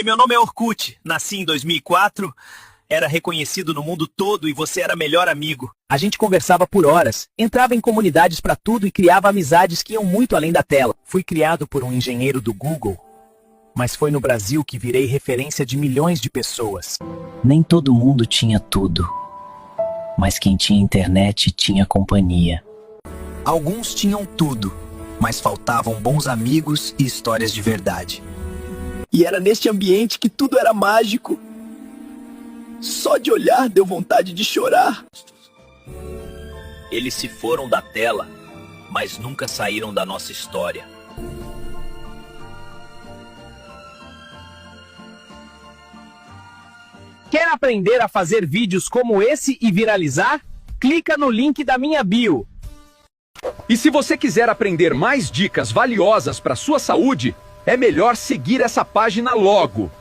Meu nome é Orkut, nasci em 2004, era reconhecido no mundo todo e você era melhor amigo. A gente conversava por horas, entrava em comunidades pra tudo e criava amizades que iam muito além da tela. Fui criado por um engenheiro do Google, mas foi no Brasil que virei referência de milhões de pessoas. Nem todo mundo tinha tudo, mas quem tinha internet tinha companhia. Alguns tinham tudo, mas faltavam bons amigos e histórias de verdade. E era neste ambiente que tudo era mágico. Só de olhar deu vontade de chorar. Eles se foram da tela, mas nunca saíram da nossa história. Quer aprender a fazer vídeos como esse e viralizar? Clica no link da minha bio. E se você quiser aprender mais dicas valiosas para sua saúde, é melhor seguir essa página logo.